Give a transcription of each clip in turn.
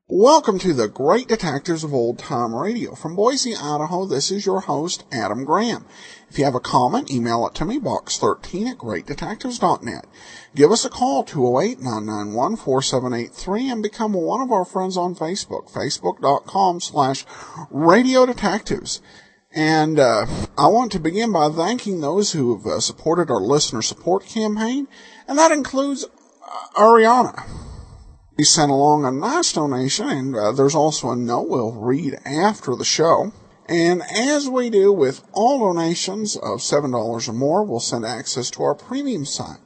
Welcome to the Great Detectives of Old Time Radio. From Boise, Idaho, this is your host, Adam Graham. If you have a comment, email it to me, box13@greatdetectives.net. Give us a call, 208-991-4783, and become one of our friends on Facebook, facebook.com/Radio Detectives. And I want to begin by thanking those who have supported our listener support campaign, and that includes Ariana. He sent along a nice donation, and there's also a note we'll read after the show. And as we do with all donations of $7 or more, we'll send access to our premium site.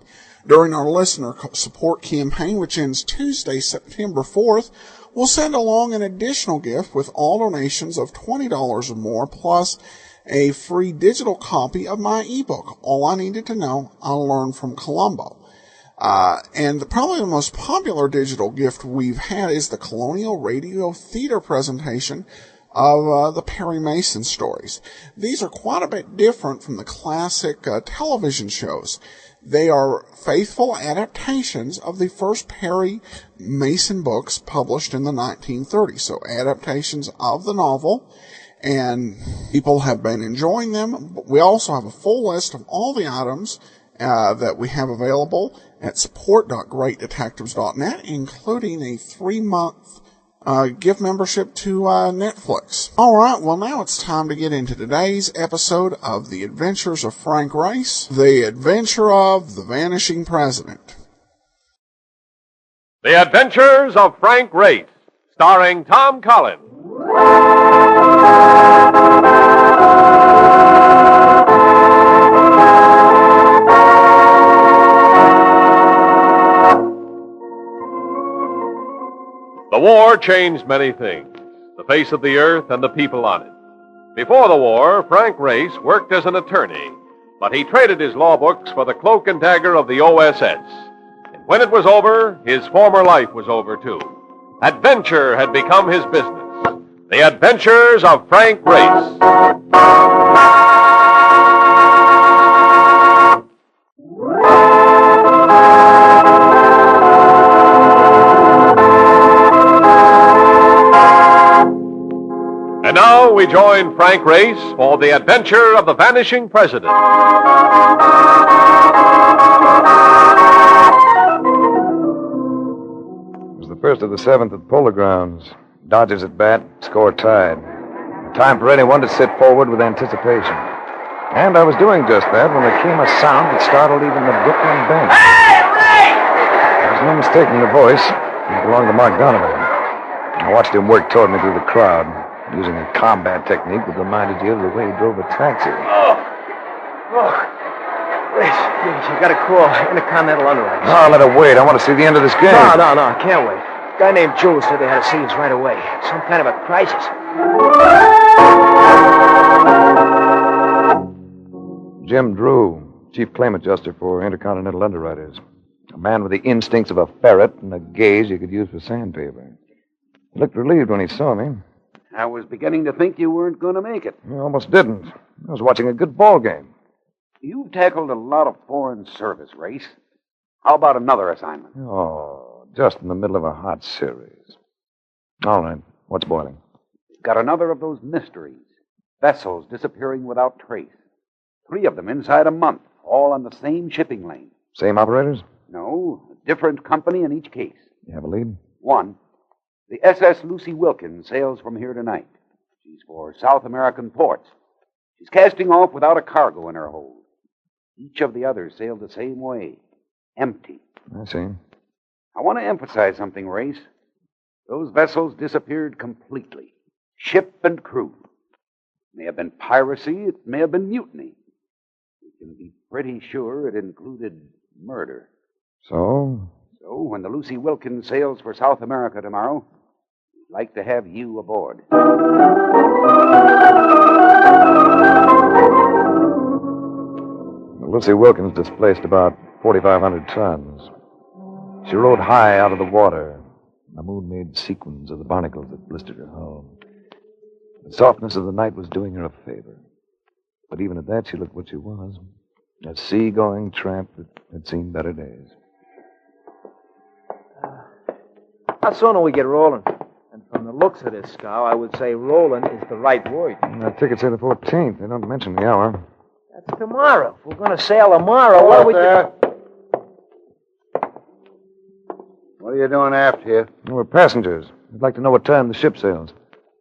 During our listener support campaign, which ends Tuesday, September 4th, we'll send along an additional gift with all donations of $20 or more, plus a free digital copy of my ebook, All I Needed to Know, I Learned from Columbo. And probably the most popular digital gift we've had is the Colonial Radio Theater presentation of the Perry Mason stories. These are quite a bit different from the classic television shows. They are faithful adaptations of the first Perry Mason books published in the 1930s, so adaptations of the novel, and people have been enjoying them. We also have a full list of all the items that we have available at support.greatdetectives.net, including a 3-month gift membership to Netflix. All right, well, now it's time to get into today's episode of The Adventures of Frank Race, The Adventure of the Vanishing President. The Adventures of Frank Race, starring Tom Collins. The war changed many things, the face of the earth and the people on it. Before the war, Frank Race worked as an attorney, but he traded his law books for the cloak and dagger of the OSS. And when it was over, his former life was over, too. Adventure had become his business. The Adventures of Frank Race. And now we join Frank Race for the adventure of the Vanishing President. It was the first of the 7th at Polo Grounds. Dodgers at bat, score tied. Time for anyone to sit forward with anticipation. And I was doing just that when there came a sound that startled even the Brooklyn bench. Hey, Ray! There was no mistaking the voice. It belonged to Mark Donovan. I watched him work toward me through the crowd, using a combat technique that reminded you of the way he drove a taxi. Wait, you got a call. Intercontinental Underwriters. No, let it wait. I want to see the end of this game. No, I can't wait. A guy named Jules said they had to see us right away. Some kind of a crisis. Jim Drew, chief claim adjuster for Intercontinental Underwriters. A man with the instincts of a ferret and a gaze you could use for sandpaper. He looked relieved when he saw me. I was beginning to think you weren't going to make it. I almost didn't. I was watching a good ball game. You've tackled a lot of foreign service, Race. How about another assignment? Oh, just in the middle of a hot series. All right. What's boiling? Got another of those mysteries. Vessels disappearing without trace. 3 of them inside a month, all on the same shipping lane. Same operators? No, a different company in each case. You have a lead? 1. The SS Lucy Wilkins sails from here tonight. She's for South American ports. She's casting off without a cargo in her hold. Each of the others sailed the same way. Empty. I see. I want to emphasize something, Race. Those vessels disappeared completely. Ship and crew. It may have been piracy. It may have been mutiny. We can be pretty sure it included murder. So? So, when the Lucy Wilkins sails for South America tomorrow, like to have you aboard. Lucy Wilkins displaced about 4,500 tons. She rode high out of the water. The moon made sequins of the barnacles that blistered her hull. The softness of the night was doing her a favor. But even at that, she looked what she was. A sea-going tramp that had seen better days. How soon do we get rolling? And from the looks of this scow, I would say rolling is the right word. The tickets say the 14th. They don't mention the hour. That's tomorrow. If we're going to sail tomorrow, what are we doing? What are you doing aft here? We're passengers. We'd like to know what time the ship sails.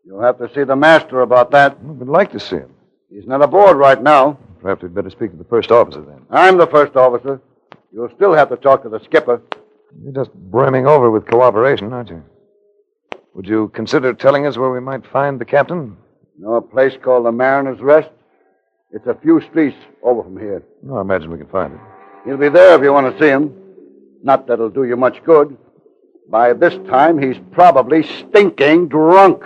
You'll have to see the master about that. We'd like to see him. He's not aboard right now. Perhaps we'd better speak to the first officer then. I'm the first officer. You'll still have to talk to the skipper. You're just brimming over with cooperation, aren't you? Would you consider telling us where we might find the captain? Know a place called the Mariner's Rest? It's a few streets over from here. No, I imagine we can find it. He'll be there if you want to see him. Not that it'll do you much good. By this time, he's probably stinking drunk.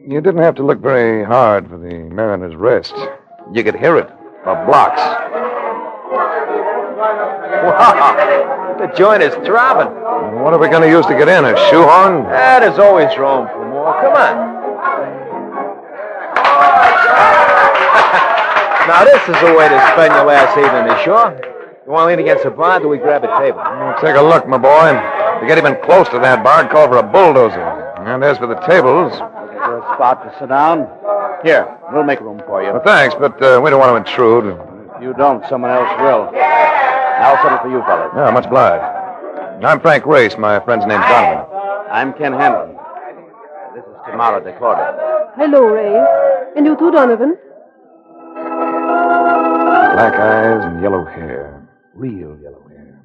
You didn't have to look very hard for the Mariner's Rest. You could hear it for blocks. Wow, the joint is throbbing. What are we going to use to get in? A shoehorn? There's always room for more. Come on. Now, this is the way to spend your last evening ashore. You want to lean against the bar, do we grab a table? Take a look, my boy. If you get even close to that bar, call for a bulldozer. And as for the tables... Is there a spot to sit down? Here, we'll make room for you. Well, thanks, but we don't want to intrude. If you don't, someone else will. I'll settle for you fellas. Yeah, much obliged. I'm Frank Race. My friend's name's Donovan. I'm Ken Hanlon. This is Tamara DeCorda. Hello, Ray. And you too, Donovan. Black eyes and yellow hair. Real yellow hair.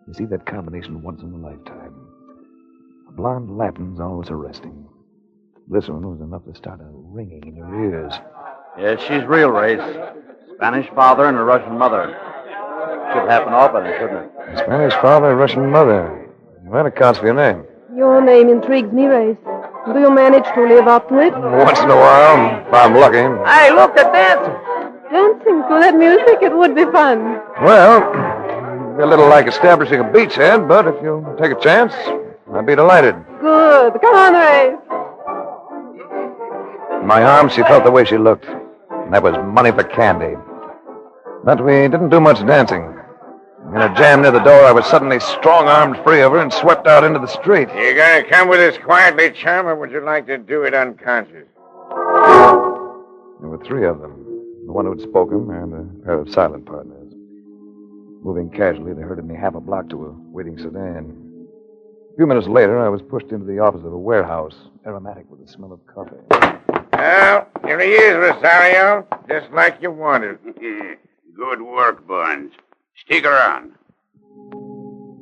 You see that combination once in a lifetime. A blonde Latin's always arresting. This one was enough to start a ringing in your ears. Yes, she's real race. Spanish father and a Russian mother. Should happen often, shouldn't it? Spanish father, Russian mother. That accounts for your name. Your name intrigues me, Ray. Do you manage to live up to it? Once in a while, if I'm lucky. Hey, look, they're dancing. Dancing to that music, it would be fun. Well, a little like establishing a beachhead, but if you'll take a chance, I'd be delighted. Good. Come on, Ray. In my arms, she felt the way she looked. And that was money for candy. But we didn't do much dancing. In a jam near the door, I was suddenly strong-armed free of her and swept out into the street. You gonna come with us quietly, chum, or would you like to do it unconscious? There were three of them. The one who'd spoken and a pair of silent partners. Moving casually, they herded me half a block to a waiting sedan. A few minutes later, I was pushed into the office of a warehouse, aromatic with the smell of coffee. Well, here he is, Rosario. Just like you wanted. Good work, Barnes. Stick around.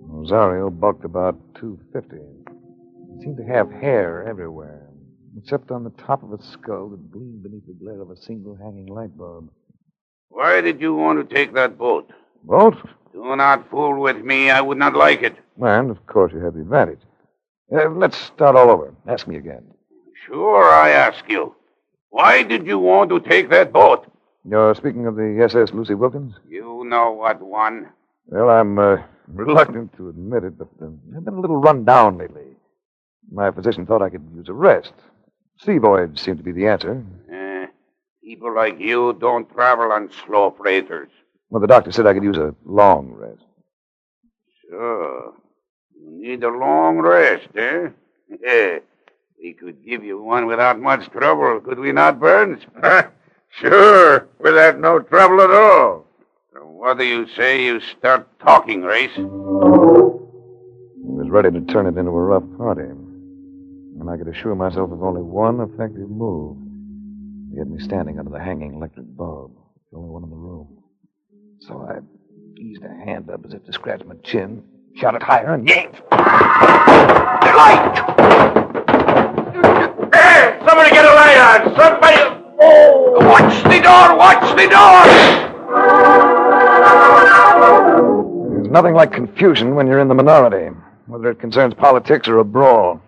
Rosario bulked about 250. He seemed to have hair everywhere, except on the top of his skull that gleamed beneath the glare of a single hanging light bulb. Why did you want to take that boat? Boat? Do not fool with me. I would not like it. And, of course, you have the advantage. Let's start all over. Ask me again. Sure, I ask you. Why did you want to take that boat? You're speaking of the SS Lucy Wilkins? You know what one. Well, I'm reluctant to admit it, but I've been a little run down lately. My physician thought I could use a rest. Sea voyage seemed to be the answer. People like you don't travel on slow freighters. Well, the doctor said I could use a long rest. Sure. You need a long rest, eh? We could give you one without much trouble, could we not, Burns? Sure, without no trouble at all. So what do you say you start talking, Race? He was ready to turn it into a rough party. And I could assure myself of only one effective move. He had me standing under the hanging electric bulb, the only one in the room. So I eased a hand up as if to scratch my chin, shot it higher, and yanked. Light! Hey, somebody get a light on! Somebody... Oh! Watch the door! Watch the door! There's nothing like confusion when you're in the minority, whether it concerns politics or a brawl.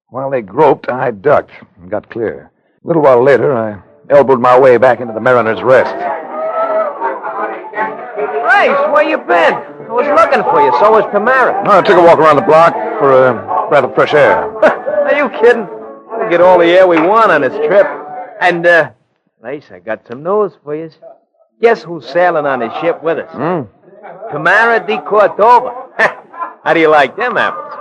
While they groped, I ducked and got clear. A little while later, I elbowed my way back into the Mariner's Rest. Race, where you been? I was looking for you. So was Tamara. I took a walk around the block for a breath of fresh air. Are you kidding? We'll get all the air we want on this trip. And, Race, I got some news for you. Guess who's sailing on this ship with us? Tamara de Cordova. How do you like them apples?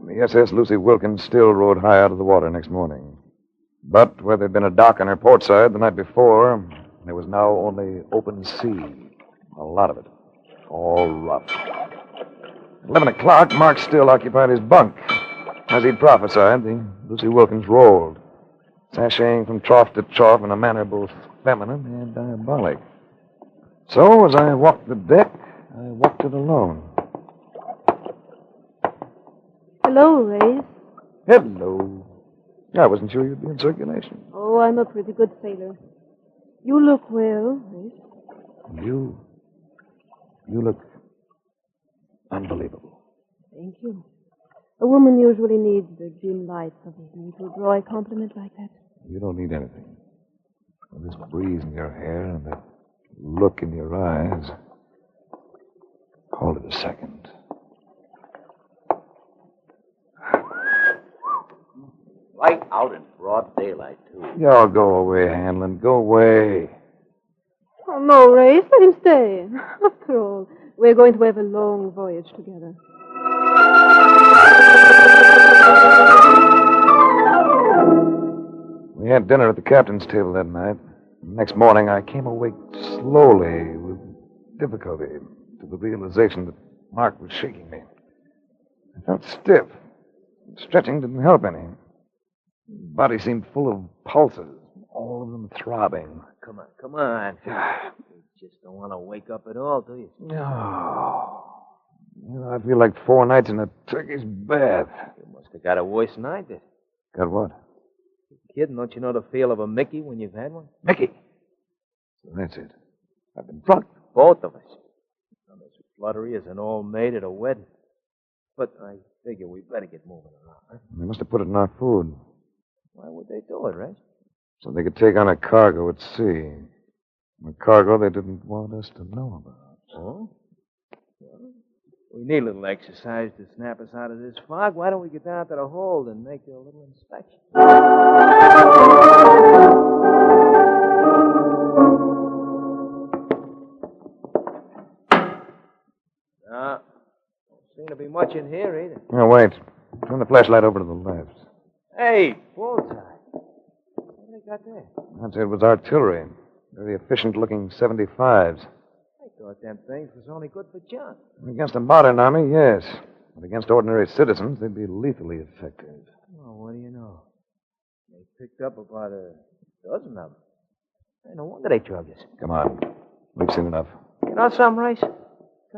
The SS Lucy Wilkins still rode high out of the water next morning. But where there'd been a dock on her port side the night before, there was now only open sea. A lot of it. All rough. At 11 o'clock, Mark still occupied his bunk. As he'd prophesied, the Lucy Wilkins rolled, sashaying from trough to trough in a manner both feminine and diabolic. So, as I walked the deck, I walked it alone. Hello, Ray. Hello. I wasn't sure you'd be in circulation. Oh, I'm a pretty good sailor. You look well, Ray. You look unbelievable. Thank you. A woman usually needs the dim lights of evening to draw a compliment like that. You don't need anything. With this breeze in your hair and that look in your eyes. Hold it a second. Right out in broad daylight, too. Y'all go away, Hanlon. Go away. Oh, no, Ray. Let him stay. After all, we're going to have a long voyage together. We had dinner at the captain's table that night. Next morning, I came awake slowly, with difficulty, to the realization that Mark was shaking me. I felt stiff. Stretching didn't help any. Body seemed full of pulses, all of them throbbing. Come on. You just don't want to wake up at all, do you? No. I feel like 4 nights in a turkey's bath. You must have got a worse than I did. Got what? Kid, don't you know the feel of a Mickey when you've had one? Mickey. So that's it. I've been drunk. Both of us. Now, this fluttery isn't all made at a wedding. But I figure we better get moving around, huh? They must have put it in our food. Why would they do it, Reg? So they could take on a cargo at sea. A cargo they didn't want us to know about. Oh? Well, we need a little exercise to snap us out of this fog. Why don't we get down to the hold and make a little inspection? Don't seem to be much in here either. No, wait. Turn the flashlight over to the left. Hey, bullseye. What do they got there? I'd say it was artillery. Very efficient-looking 75s. I thought them things was only good for junk. Against a modern army, yes. But against ordinary citizens, they'd be lethally effective. Oh, what do you know? They picked up about a dozen of them. Hey, no wonder they drugged us. Come on. We've seen enough. You know something, Rice?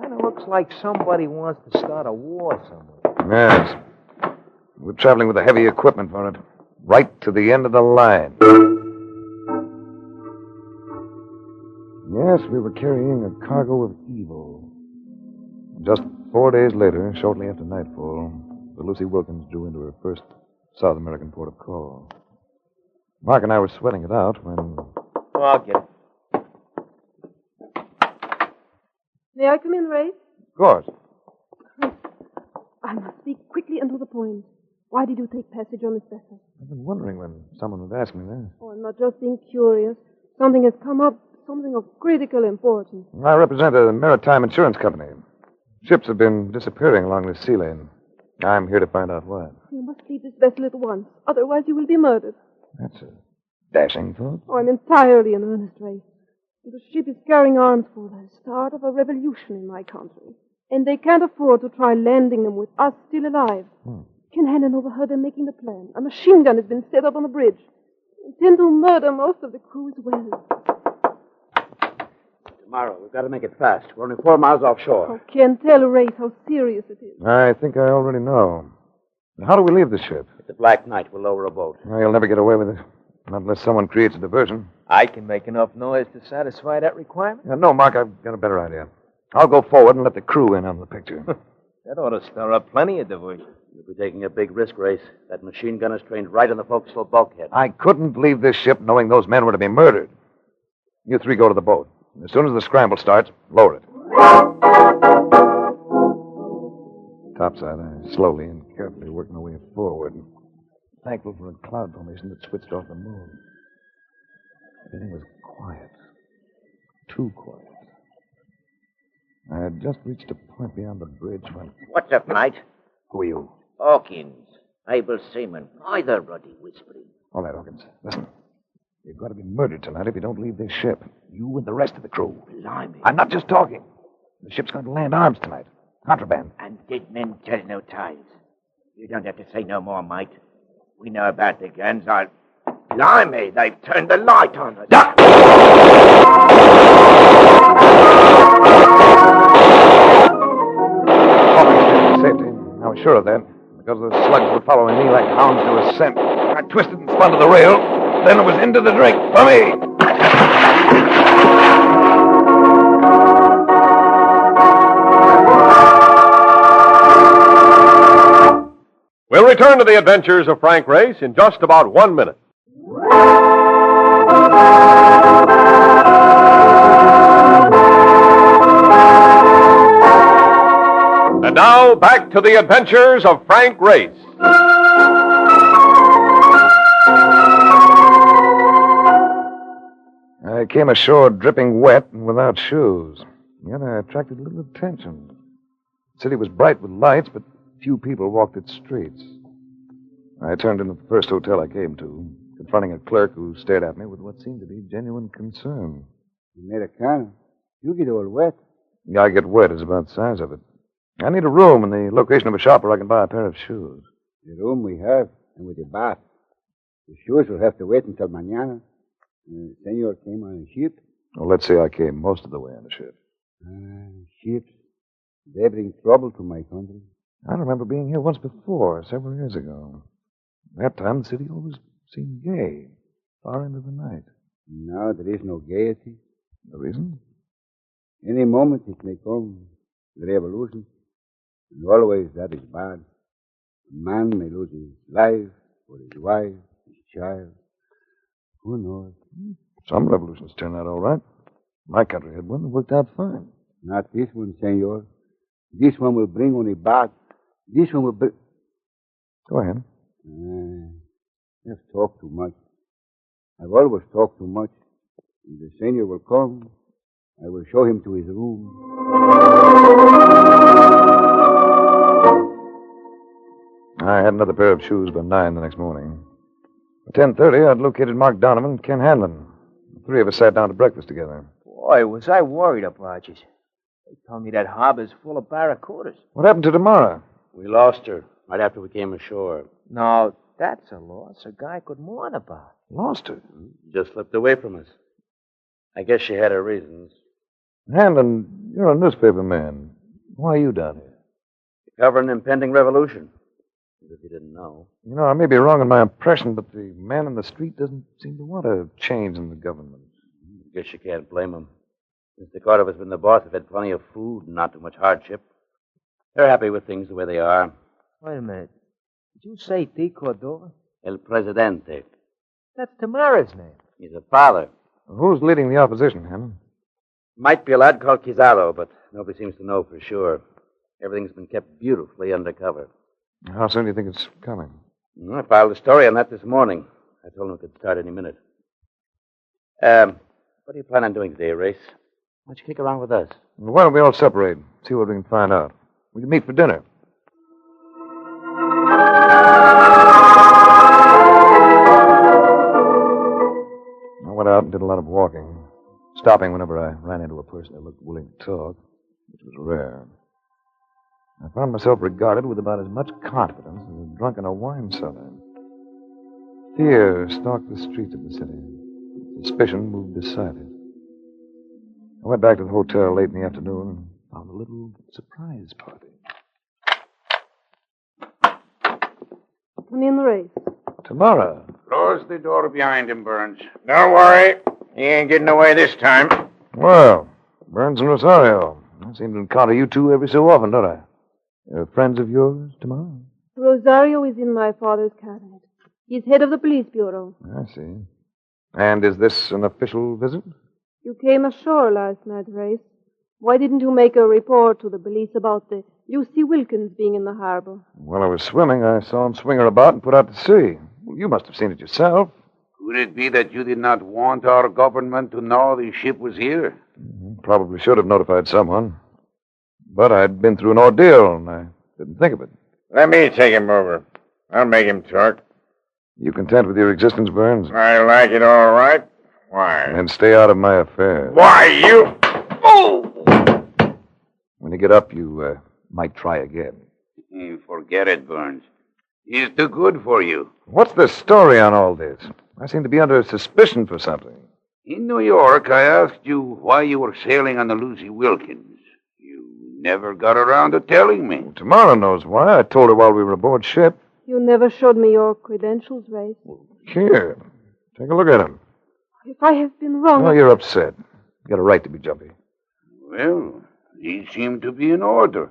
Kind of looks like somebody wants to start a war somewhere. Yes. We're traveling with the heavy equipment for it. Right to the end of the line. Yes, we were carrying a cargo of evil. Just 4 days later, shortly after nightfall, the Lucy Wilkins drew into her first South American port of call. Mark and I were sweating it out when... Oh, I'll get it. May I come in, Ray? Of course. I must speak quickly and to the point. Why did you take passage on this vessel? I've been wondering when someone would ask me that. Oh, I'm not just being curious. Something has come up, something of critical importance. I represent a maritime insurance company. Ships have been disappearing along this sea lane. I'm here to find out why. You must leave this vessel at once. Otherwise, you will be murdered. That's a dashing thought. Oh, I'm entirely in earnest, Ray. The ship is carrying arms for the start of a revolution in my country. And they can't afford to try landing them with us still alive. Ken Hannon overheard them making the plan. A machine gun has been set up on the bridge. They intend to murder most of the crew as well. Tomorrow, we've got to make it fast. We're only 4 miles offshore. Oh, Ken, tell Ray how serious it is. I think I already know. How do we leave the ship? It's a black night. We'll lower a boat. Well, you'll never get away with it. Not unless someone creates a diversion. I can make enough noise to satisfy that requirement. No, Mark, I've got a better idea. I'll go forward and let the crew in on the picture. That ought to stir up plenty of diversion. You'll be taking a big risk, Race. That machine gun is trained right on the forecastle bulkhead. I couldn't leave this ship knowing those men were to be murdered. You three go to the boat. As soon as the scramble starts, lower it. Topside, I slowly and carefully worked my way forward, thankful for a cloud formation that switched off the moon. Everything was quiet. Too quiet. I had just reached a point beyond the bridge when... What's up, mate? Who are you? Hawkins. Able seaman. Either ruddy whispering. All right, Hawkins. Listen. You've got to be murdered tonight if you don't leave this ship. You and the rest of the crew. Blimey. I'm not just talking. The ship's going to land arms tonight. Contraband. And did men tell no tales? You don't have to say no more, mate. We know about the guns. Blimey, they've turned the light on us. Hawkins came to safety. I was sure of that, because the slugs were following me like hounds to a scent. I twisted and spun to the rail. Then it was into the drink for me. We'll return to the adventures of Frank Race in just about 1 minute. And now, back to the adventures of Frank Race. I came ashore dripping wet and without shoes. Yet I attracted little attention. The city was bright with lights, but few people walked its streets. I turned into the first hotel I came to, confronting a clerk who stared at me with what seemed to be genuine concern. Americano, you get all wet. Yeah, I get wet is about the size of it. I need a room and the location of a shop where I can buy a pair of shoes. The room we have, and with the bath. The shoes will have to wait until mañana. The senor came on a ship. Well, let's say I came most of the way on a ship. Ships. They bring trouble to my country. I remember being here once before, several years ago. That time, the city always seemed gay, far into the night. Now there is no gaiety. The reason? Any moment it may come, the revolution. And always that is bad. A man may lose his life, or his wife, his child. Who knows? Some revolutions turn out all right. My country had one that worked out fine. Not this one, senor. This one will bring only bad. This one will bring... Go ahead. I've talked too much. I've always talked too much. When the senor will come, I will show him to his room. I had another pair of shoes by 9 the next morning. At 10:30, I'd located Mark Donovan and Ken Hanlon. The three of us sat down to breakfast together. Boy, was I worried about you. They told me that harbor's full of barracudas. What happened to Tamara? We lost her right after we came ashore. No, that's a loss a guy could mourn about. Lost her? Just slipped away from us. I guess she had her reasons. Hanlon, you're a newspaper man. Why are you down here? To cover an impending revolution. If you didn't know. You know, I may be wrong in my impression, but the man in the street doesn't seem to want a change in the government. I guess you can't blame him. Since the Cordovas been the boss, they've had plenty of food and not too much hardship. They're happy with things the way they are. Wait a minute. Did you say T. Cordova? El Presidente. That's Tamara's name. He's a father. Who's leading the opposition, Hanlon? Might be a lad called Kizalo, but nobody seems to know for sure. Everything's been kept beautifully undercover. How soon do you think it's coming? I filed a story on that this morning. I told him it could start any minute. What do you plan on doing today, Race? Why don't you kick around with us? Why don't we all separate? See what we can find out. We can meet for dinner. I went out and did a lot of walking, stopping whenever I ran into a person that looked willing to talk, which was rare. I found myself regarded with about as much confidence as a drunk in a wine cellar. Fear stalked the streets of the city. Suspicion moved beside it. I went back to the hotel late in the afternoon and found a little surprise party. Come in, Race. Tomorrow. Close the door behind him, Burns. Don't worry. He ain't getting away this time. Well, Burns and Rosario. I seem to encounter you two every so often, don't I? They're friends of yours tomorrow? Rosario is in my father's cabinet. He's head of the police bureau. I see. And is this an official visit? You came ashore last night, Race. Why didn't you make a report to the police about the Lucy Wilkins being in the harbor? While I was swimming, I saw him swing her about and put out to sea. Well, you must have seen it yourself. Could it be that you did not want our government to know the ship was here? Probably should have notified someone. But I'd been through an ordeal, and I didn't think of it. Let me take him over. I'll make him talk. You content with your existence, Burns? I like it all right. Why? And stay out of my affairs. Why, you... Oh! When you get up, you might try again. Forget it, Burns. He's too good for you. What's the story on all this? I seem to be under suspicion for something. In New York, I asked you why you were sailing on the Lucy Wilkins. You never got around to telling me. Tomorrow knows why. I told her while we were aboard ship. You never showed me your credentials, Race. Here, take a look at them. If I have been wrong... Oh, you're upset. You got a right to be jumpy. Well, these seem to be in order.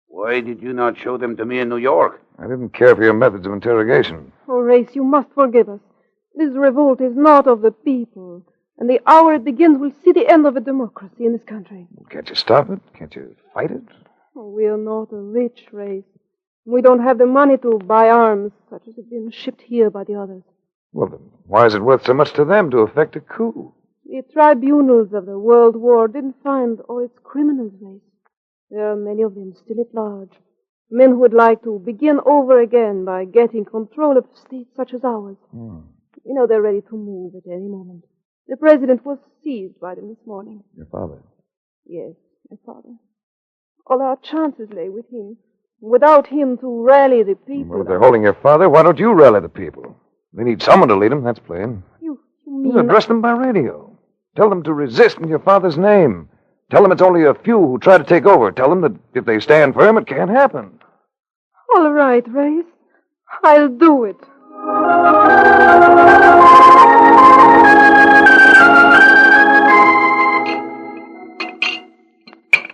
Why did you not show them to me in New York? I didn't care for your methods of interrogation. Oh, Race, you must forgive us. This revolt is not of the people. And the hour it begins will see the end of a democracy in this country. Can't you stop it? Can't you fight it? Oh, we are not a rich race. We don't have the money to buy arms, such as have been shipped here by the others. Well, then why is it worth so much to them to effect a coup? The tribunals of the World War didn't find all its criminals, Race. There are many of them still at large. Men who would like to begin over again by getting control of states such as ours. You know they're ready to move at any moment. The president was seized by them this morning. Your father? Yes, my father. All our chances lay with him. Without him to rally the people... Well, if they're holding your father, why don't you rally the people? They need someone to lead them, that's plain. You mean... Address them by radio. Tell them to resist in your father's name. Tell them it's only a few who try to take over. Tell them that if they stand firm, it can't happen. All right, Race. I'll do it.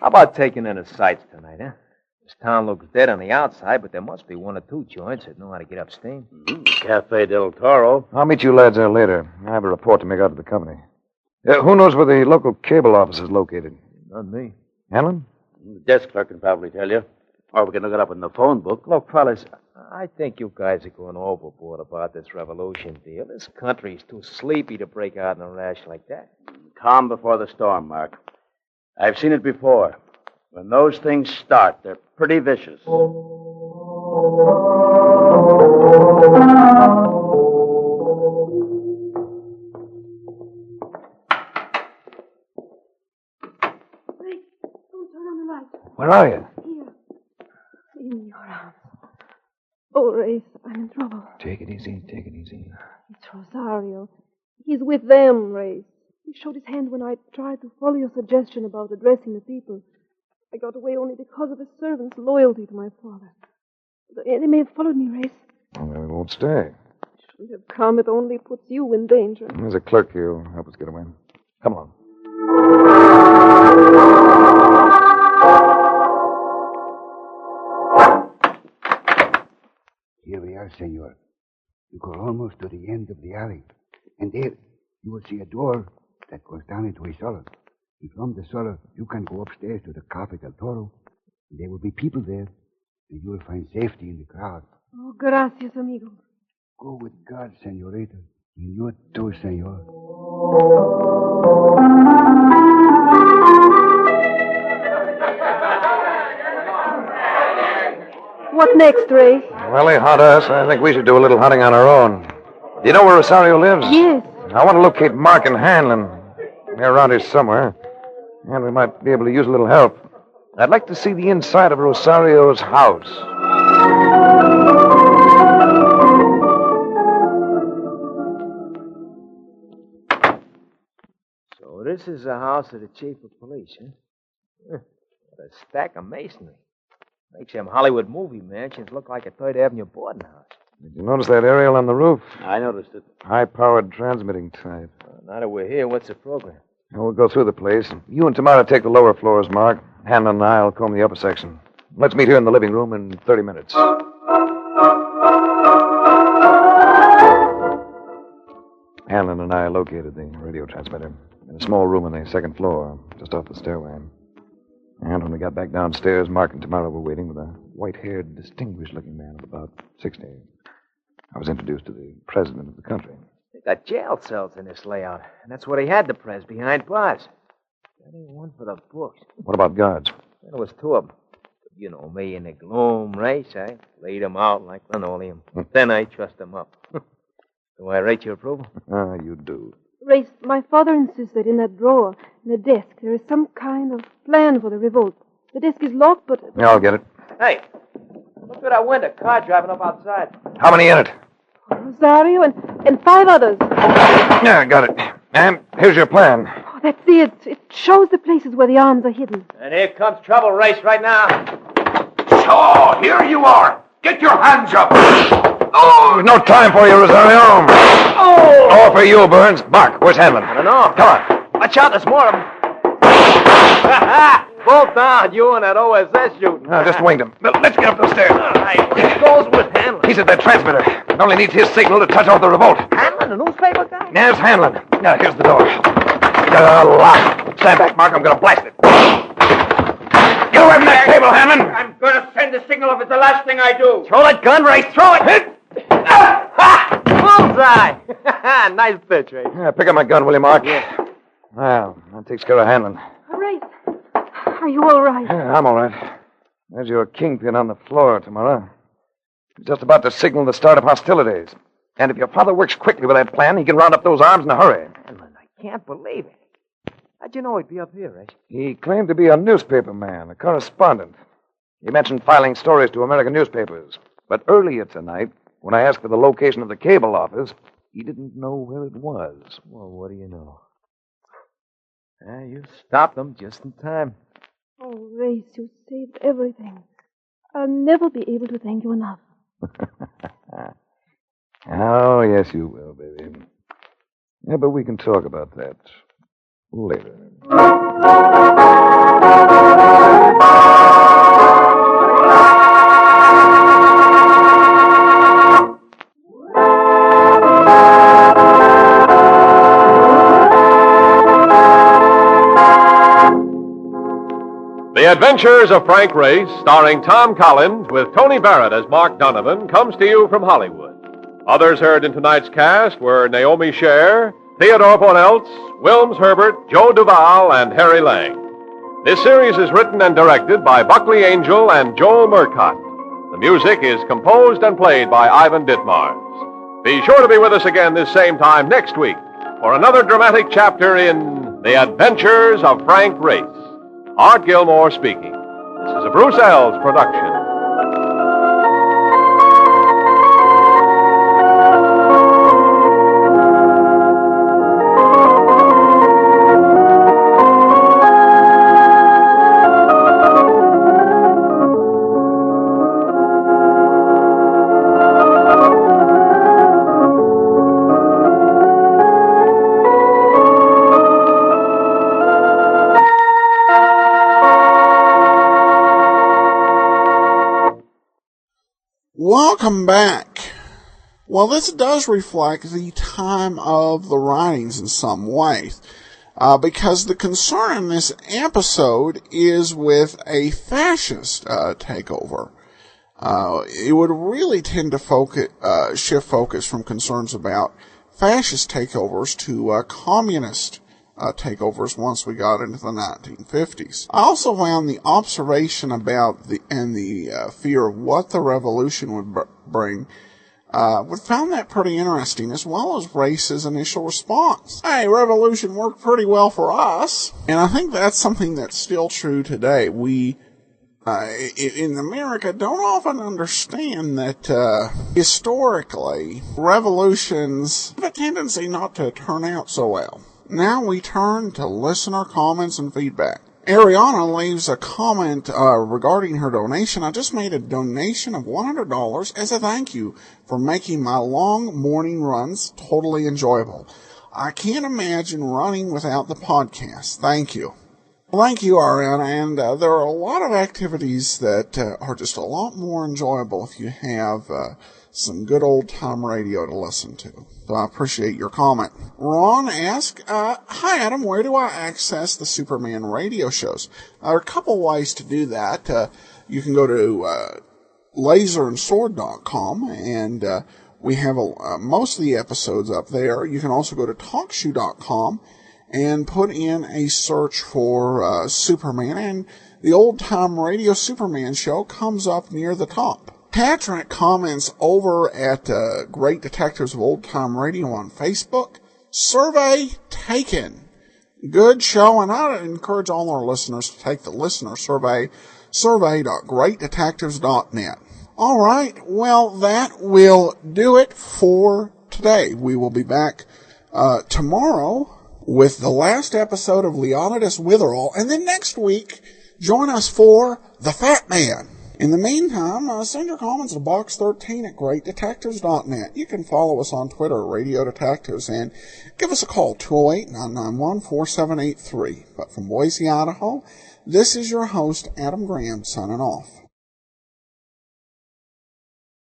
How about taking in the sights tonight, huh? This town looks dead on the outside, but there must be one or two joints that know how to get up steam. Cafe del Toro. I'll meet you lads there later. I have a report to make out to the company. Who knows where the local cable office is located? Not me. Hanlon? The desk clerk can probably tell you. Or we can look it up in the phone book. Look, fellas, I think you guys are going overboard about this revolution deal. This country's too sleepy to break out in a rash like that. Calm before the storm, Mark. I've seen it before. When those things start, they're pretty vicious. Where are you? Here. In your arms. Oh, Race, I'm in trouble. Take it easy, take it easy. It's Rosario. He's with them, Race. He showed his hand when I tried to follow your suggestion about addressing the people. I got away only because of the servant's loyalty to my father. They may have followed me, Race. Well, then we won't stay. Shouldn't have come. It only puts you in danger. There's a clerk here who'll help us get away. Come on. Here we are, senor. You go almost to the end of the alley. And there, you will see a door that goes down into a cellar. And from the cellar, you can go upstairs to the Cafe del Toro. And there will be people there. And you will find safety in the crowd. Oh, gracias, amigo. Go with God, senorita. And you too, senor. What next, Race? Well, they hunt us. I think we should do a little hunting on our own. Do you know where Rosario lives? Yes. I want to locate Mark and Hanlon. They're around here somewhere. And we might be able to use a little help. I'd like to see the inside of Rosario's house. So this is the house of the chief of police, huh? What a stack of masonry. Makes them Hollywood movie mansions look like a Third Avenue boarding house. Did you notice that aerial on the roof? I noticed it. High-powered transmitting type. Now that we're here, what's the program? Now, we'll go through the place. You and Tamara take the lower floors, Mark. Hanlon and I'll comb the upper section. Let's meet here in the living room in 30 minutes. Hanlon and I located the radio transmitter in a small room on the second floor, just off the stairway. And when we got back downstairs, Mark and Tamara were waiting with a white-haired, distinguished-looking man of about 60. I was introduced to the president of the country. They got jail cells in this layout, and that's what he had the press behind bars. That ain't one for the books. What about guards? There was two of them. You know me in the gloom race. I laid them out like linoleum. Then I trussed them up. Do I rate your approval? Ah, you do. Race, my father insists that in that drawer, in the desk, there is some kind of plan for the revolt. The desk is locked, but... Yeah, I'll get it. Hey, look through that window. Car driving up outside. How many in it? Rosario and 5 others. Yeah, got it. And here's your plan. Oh, that's it. It shows the places where the arms are hidden. And here comes trouble, Race, right now. So, here you are. Get your hands up. Oh, there's no time for you, Rosario. Oh! All for you, Burns. Mark, where's Hanlon? I don't know. Come on. Watch out, there's more of them. Both down, you and that OSS shooting. No, just winged him. Let's get up those stairs. All right, where goes with Hanlon? He's at that transmitter. It only needs his signal to touch off the revolt. Hanlon, the newspaper guy? There's Hanlon. Now, here's the door. Lock. Stand back, Mark. I'm going to blast it. Get away from that table, Hanlon. I'm going to send a signal if it's the last thing I do. Throw that gun, Race. Throw it. Hit. Bullseye. Nice pitch, Race. Yeah, pick up my gun, will you, Mark? Yeah. Well, that takes care of Hanlon. Race, are you all right? Yeah, I'm all right. There's your kingpin on the floor, Tamara. He's just about to signal the start of hostilities. And if your father works quickly with that plan, he can round up those arms in a hurry. Hanlon, I can't believe it. How'd you know he'd be up here, Race? He claimed to be a newspaper man, a correspondent. He mentioned filing stories to American newspapers. But earlier tonight, when I asked for the location of the cable office, he didn't know where it was. Well, what do you know? You stopped them just in time. Oh, Race, you saved everything. I'll never be able to thank you enough. Oh, yes, you will, baby. Yeah, but we can talk about that later. The Adventures of Frank Race, starring Tom Collins with Tony Barrett as Mark Donovan, comes to you from Hollywood. Others heard in tonight's cast were Naomi Scher, Theodore Bonelts, Wilms Herbert, Joe Duvall, and Harry Lang. This series is written and directed by Buckley Angel and Joel Murcott. The music is composed and played by Ivan Ditmars. Be sure to be with us again this same time next week for another dramatic chapter in The Adventures of Frank Race. Art Gilmore speaking. This is a Bruce Ells production. Welcome back. Well, this does reflect the time of the writings in some ways, because the concern in this episode is with a fascist takeover. It would really tend to shift focus from concerns about fascist takeovers to communist takeovers once we got into the 1950s. I also found the observation about the fear of what the revolution would bring, found that pretty interesting, as well as Race's initial response. Hey, revolution worked pretty well for us. And I think that's something that's still true today. We, in America, don't often understand that, historically, revolutions have a tendency not to turn out so well. Now we turn to listener comments and feedback. Ariana leaves a comment regarding her donation. I just made a donation of $100 as a thank you for making my long morning runs totally enjoyable. I can't imagine running without the podcast. Thank you. Well, thank you, Ariana. And there are a lot of activities that are just a lot more enjoyable if you have some good old-time radio to listen to. So I appreciate your comment. Ron asks, hi, Adam, where do I access the Superman radio shows? There are a couple ways to do that. You can go to laserandsword.com, and we have most of the episodes up there. You can also go to talkshoe.com and put in a search for Superman, and the old-time radio Superman show comes up near the top. Patrick comments over at Great Detectives of Old Time Radio on Facebook. Survey taken. Good show, and I encourage all our listeners to take the listener survey, survey.greatdetectives.net. All right, well, that will do it for today. We will be back tomorrow with the last episode of Leonidas Witherall, and then next week, join us for The Fat Man. In the meantime, send your comments to box13 at greatdetectives.net. You can follow us on Twitter at Radio Detectives and give us a call, 208-991-4783. But from Boise, Idaho, this is your host, Adam Graham, signing off.